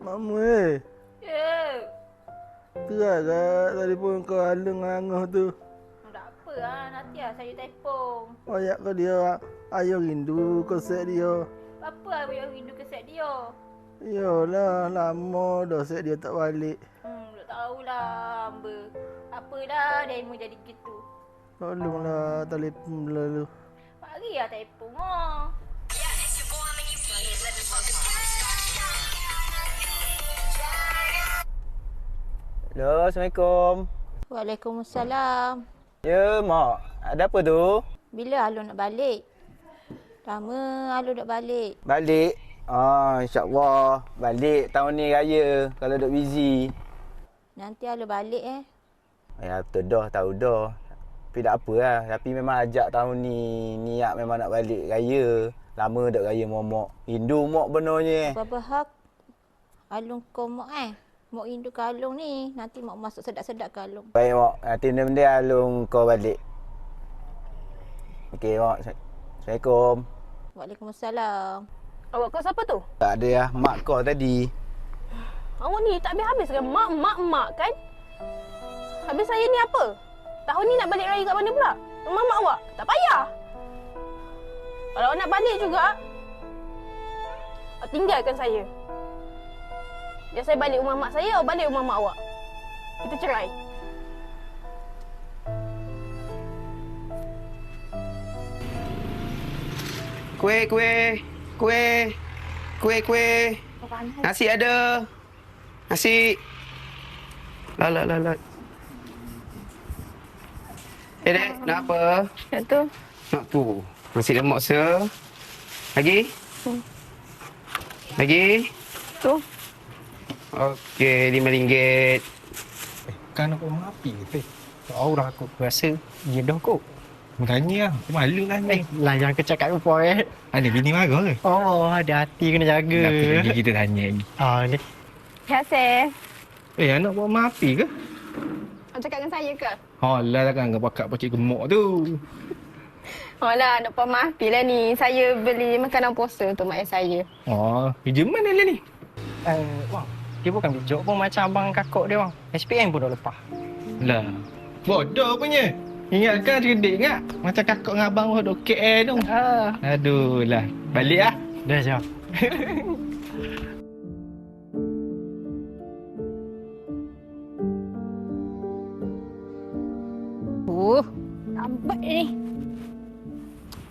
Mama Ya. Terak kat telefon kau Alung Angah tu. Tak apa lah. Nanti lah saya telefon. Ayak kau dia. Ayah rindu kau set dia. Apa lah yang rindu keset dia? Yalah, lama dah set dia tak balik. Tak tahulah hamba. Apa dah demo jadi gitu. Tolonglah telefon lalu. Mari lah telefon lah. Hello, Assalamualaikum. Waalaikumsalam. Ya, Mak. Ada apa tu? Bila Alun nak balik? Lama Alun nak balik. Balik? InsyaAllah. Balik tahun ni raya kalau duk busy. Nanti Alun balik Ya, betul dah. Tahu dah. Tapi tak apalah. Tapi memang ajak tahun ni. Niat memang nak balik raya. Lama dah raya Mak. Rindu Mak benarnya. Apa hak Alun kau mak Mak rindu ke Alun ni. Nanti mak masuk sedap-sedap ke Alun. Baik, Mak. Nanti benda-benda Alung kau balik. Okey, Mak. Assalamualaikum. Waalaikumsalam. Awak kau siapa tu? Tak ada lah. Mak kau tadi. Awak ni tak habis-habis kan? Mak kan? Habis saya ni apa? Tahun ni nak balik raya kat mana pula? Rumah mak awak? Tak payah. Kalau awak nak balik juga, awak tinggalkan saya. Biar saya balik rumah mak saya, awak balik rumah mak awak. Kita cerai. Kuih. Nasi ada. Nasi. Lah. Dek, nak apa? Ya tu. Nak tu. Nasi lemak se. Lagi? Lagi? Tu. Okey, RM5. Kan aku orang api ke? Orang aku rasa dia dah kot. Bertanya lah, aku malu lah ni. Lah yang aku cakap apa Ada bini marah ke? Oh, ada hati kena jaga. Kenapa lagi kita tanya lagi? Ni. Ya, saya. Anak buat mapi ke? Awak cakap dengan saya ke? Alah lah kan, pakat pakcik gemuk tu. Alah, nak puan maaf lah ni. Saya beli makanan puasa untuk mak ayah saya. Oh, kerja mana lah ni? Wang, dia bukan bijak pun macam abang kakak dia, Wang. SPM pun dah lepas. Lah, bodoh punya. Ingatkan cerdik ingat? Macam kakak dengan abang duk KL tu. Aduh lah, balik lah. Dah jap. Lambat ni.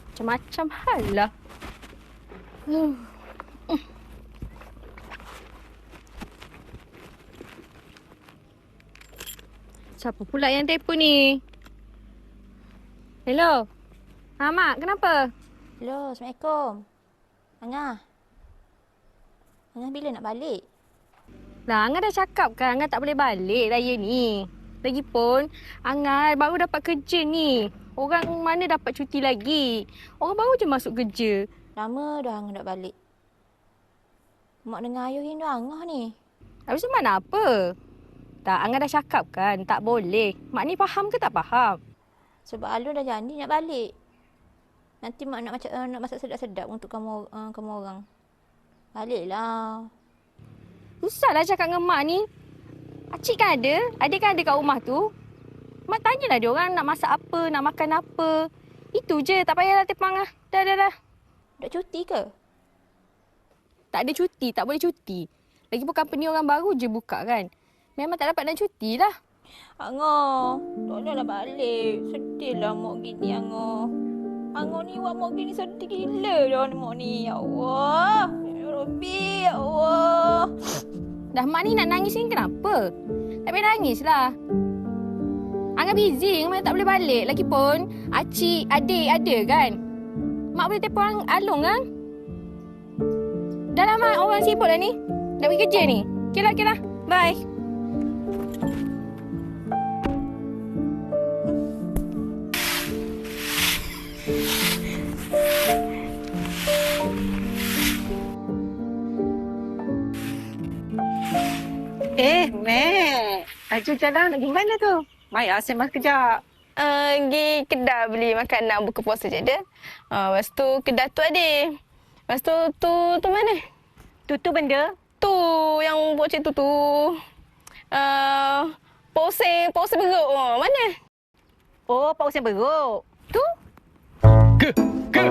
Macam-macam hal lah. Siapa pula yang telefon ni? Hello. Mak, kenapa? Hello, Assalamualaikum. Angah bila nak balik? Lah, Angah dah cakap kan Angah tak boleh balik raya ni. Lagipun, Angah baru dapat kerja ni. Orang mana dapat cuti lagi? Orang baru je masuk kerja. Lama dah Angah nak balik. Mak dengar ayah rindu Angah ni. Habis tu mana apa? Tak, Angah dah cakap kan tak boleh. Mak ni faham ke tak faham? Sebab Alun dah janji nak balik. Nanti mak nak masak sedap-sedap untuk kamu orang. Baliklah. Susahlah cakap dengan mak ni. Acik kan ada? Adik kan ada kat rumah tu? Mak tanyalah dia orang nak masak apa, nak makan apa. Itu je, tak payahlah tepang lah. Dah. Dah cuti ke? Tak ada cuti, tak boleh cuti. Lagipun company orang baru je buka kan. Memang tak dapat nak cuti lah. Angah, tolonglah balik. Sedihlah mak gini Angah. Angah ni buat mak gini sedih gila dah mak ni. Ya Allah. Ya Rabbi, ya Allah. Dah mak ni nak nangis ni kenapa? Tak payah nangis lah. Angah busy, Angah tak boleh balik. Lagipun, acik, adik ada kan? Mak boleh telefon Alung kan? Dah lah mak, orang sibuk lah ni. Dah pergi kerja ni. Okey lah. Bye. Mek. Aju jalan nak pergi mana tu? Mai sembah kejap. Pergi kedai beli makanan buka puasa je ada. Lepas tu kedai tu ada. Lepas tu mana? Tu benda. Tu yang buat macam tu. Poseng beruk. Mana? Oh, Pak Usain beruk. Tu? Ke. Ke.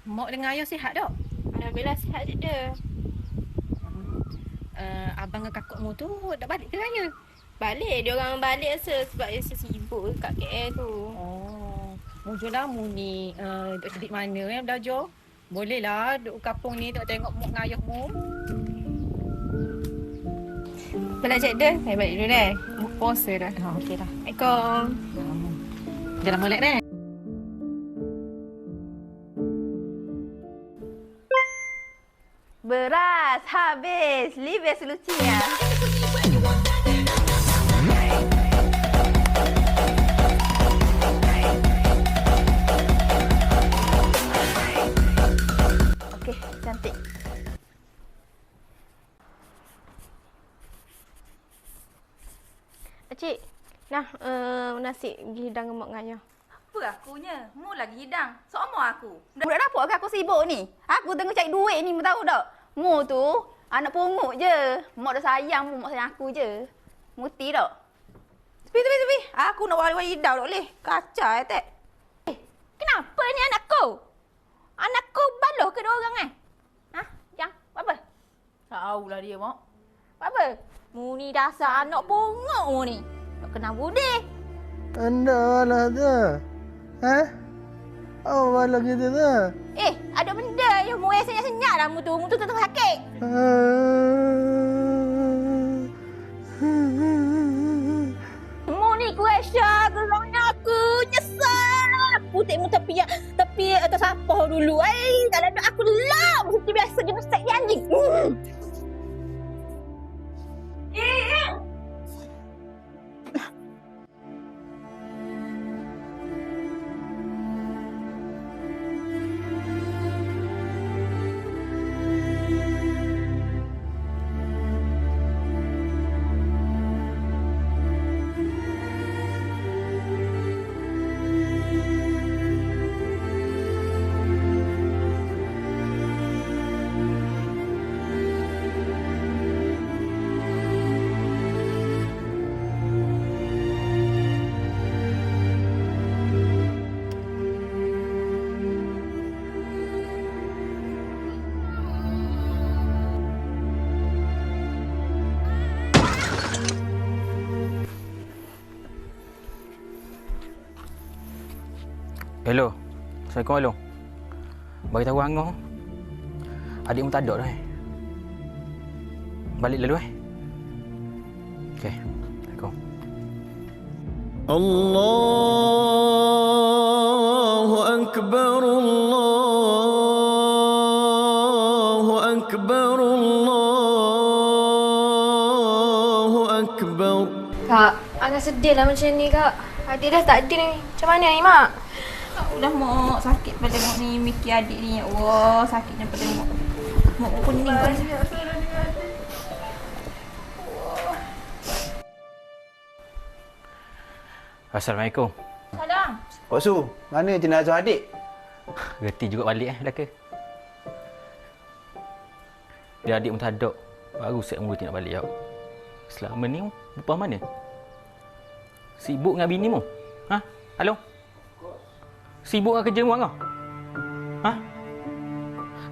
Mak dengan ayah sihat tak? Alhamdulillah sihat je dia. Abang dengan kakakmu tu dah balik ke raya? Balik, dia orang balik sebab dia sibuk kat KL tu. Oh, mujurlah mu ni duduk di mana belajar? Bolehlah duduk kampung ni duduk tengok mak dengan ayahmu. Belajar dia, saya balik dulu dah. Puasa dah. Okey dah. Assalamualaikum. Jangan molek dah. Beras habis. Leave resolusinya. Okey, cantik. Cik, nah nasi pergi hidang dengan mak ngayah. Apa akunya? Mu lagi hidang. Sama aku. Budak dapur ke aku sibuk ni? Aku tengah cari duit ni, mu tahu tak? Mu tu anak pungut je. Mak dah sayang mu, mak sayang aku je. Muti tak? Tepi. Aku nak wali-wali hidang tak boleh. Kacau tak? Kenapa ni anakku? Anakku baloh ke dua orang Yang? Apa? Tahulah dia, mak. Apa? Mu ni dasar anak pungut mu ni. Tak kenal budi. Anda lah tu. Awak lagi tu tu. Ada benda yang mu senyap-senyap lah mu tu. Mu tu tengah sakit. Mu ni Aisyah, gelongnya aku nyesal. Putih mu tapi atas sampah dulu. Tak ada aku lap. Seperti biasa dia mesti anjing. Hello. Assalamualaikum, Along. Bagi tahu Angah. Adikmu tak ada dah. Balik lalu Okey. Assalamualaikum. Allahu akbar, Allahu akbar, Allahu akbar. Kak, Angah sedih lah macam ni, Kak. Adik dah tak ada ni. Macam mana ni, Mak? Udah mak sakit pada mak ni mikir adik ni. Ya Allah, sakitnya pada mak. Mak pening kan. Assalamualaikum. Salam. Pak Su, mana jenazah adik? Reti juga balik dah ke? Dia adik mutadak. Baru set reti nak balik. Selama ni bupa mana? Sibuk dengan bini mu? Along? Sibuk dengan kerja mu Angah?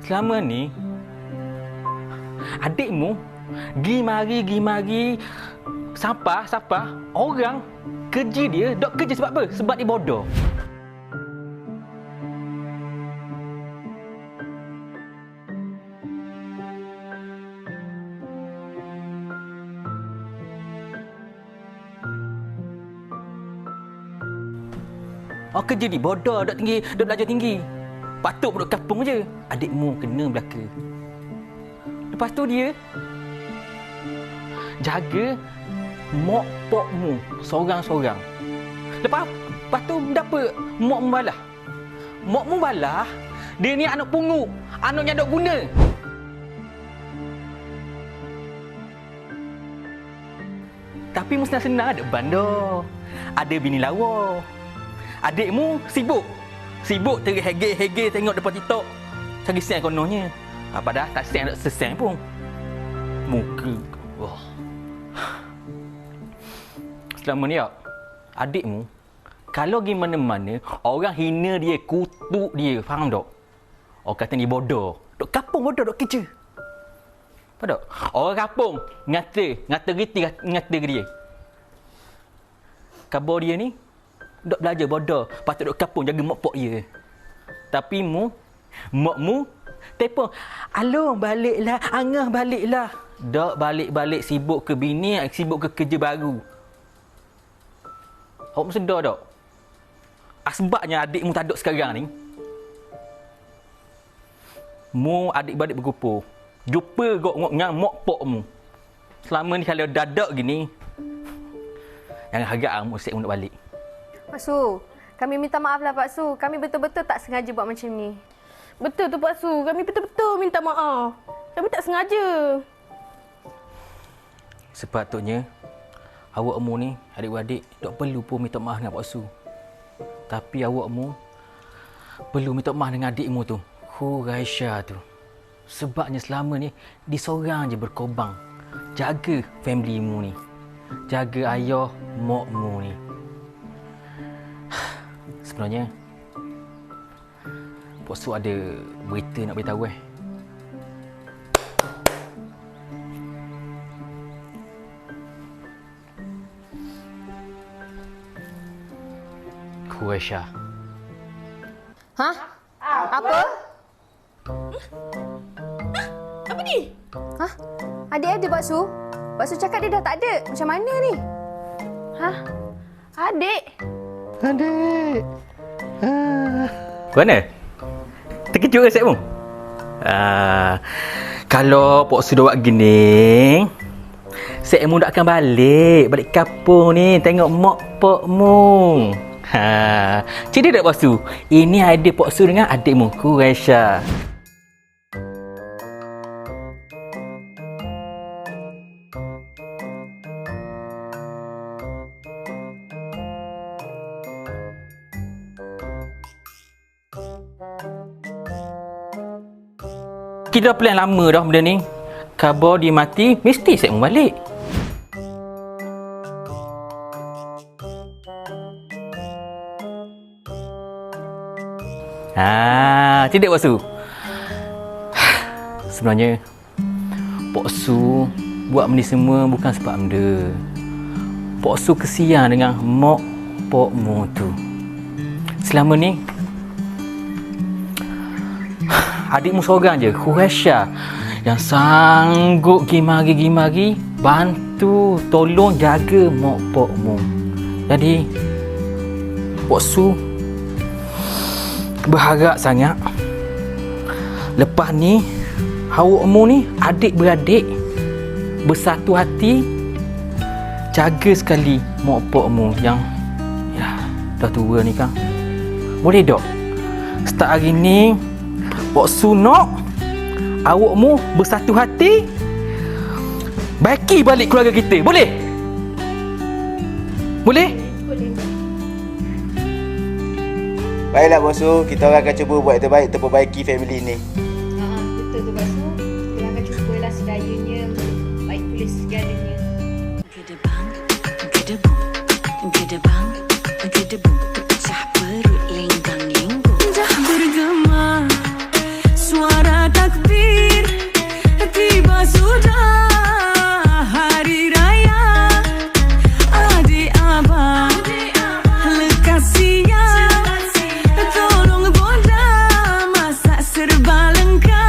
Selama ni adikmu gi mari sampah orang kerja dia dok kerja sebab apa? Sebab dia bodoh. Oh kerja ni bodoh, dok belajar tinggi. Patut duduk kampung je. Adikmu kena belaka. Lepas tu dia jaga mak pokmu seorang-seorang. Lepas tu apa mak membalah? Mak membalah dia ni anak pungut, anak yang tak guna. Tapi mu senang-senang ada bandar. Ada bini lawa. Adikmu sibuk. Sibuk terhege-hege tengok depan TikTok. Cari sen kononnya. Padahal tak sen nak sesen pun. Muka. Wah. Selama ni adikmu kalau pergi mana-mana orang hina dia, kutuk dia, faham tak? Orang kata ni bodoh. Dok kampung bodoh, dok kerja. Faham tak? Orang kampung ngata reti ngata ke dia. Khabar dia ni dok belajar bodoh, patut dok kampung jaga mak pok dia. Tapi makmu telefon, "Alo, baliklah, angah baliklah." Dok balik-balik sibuk ke bini, sibuk ke kerja baru. Awak sedar tak? Sebabnya adikmu tak ada sekarang ni. Mu adik-beradik berkumpul. Jumpa dengan mak pokmu. Selama ni kalau dadak gini, yang harap mu set nak balik. Pak Su, kami minta maaf lah Pak Su. Kami betul-betul tak sengaja buat macam ni. Betul tu Pak Su. Kami betul-betul minta maaf. Kami tak sengaja. Sepatutnya awakmu ni adik-beradik tak perlu pun minta maaf dengan Pak Su. Tapi awakmu perlu minta maaf dengan adikmu tu, Raisha tu. Sebabnya selama ni dia seorang je berkorban jaga familymu ni. Jaga ayah, makmu ni. Sebenarnya Pak Su ada berita nak beritahu Raisha. Hah? Apa? Apa ni? Hah? Adik ada Pak Su? Pak Su cakap dia dah tak ada. Macam mana ni? Hah? Adik? Adik. Mana? Terkejut ke Sekmu? Kalau Pak Su dah buat gini, Sekmu tak akan balik kampung ni tengok mak pokmu. Cerita tak Pak Su? Ini adik Pak Su dengan adikmu, Raisha. Kita dah plan lama dah benda ni. Khabar dia mati, mesti Sekmu balik. Tidak Pak Su. Sebenarnya Pak Su buat benda semua bukan sebab benda. Pak Su kesian dengan mak pokmu tu. Selama ni adikmu seorang je, Raisha, yang sanggup gimari bantu tolong jaga mak pokmu. Jadi Pak Su berharap sangat lepas ni awakmu ni adik-beradik bersatu hati jaga sekali mak pokmu yang dah tua ni kan. Boleh tak start hari ni Pak Su nak awakmu bersatu hati baiki balik keluarga kita. Boleh? Boleh? Baiklah Pak Su, kita orang akan cuba buat yang terbaik untuk perbaiki family ni. Betul tu Pak Su. Kita akan cubalah sedayanya untuk baik pulih segalanya. Pecah perut lenggang-lenggong. Dah bergema suara takbir, tiba sudah hari raya. Adik abang lekas siap, tolong bonda masak serba lengkap.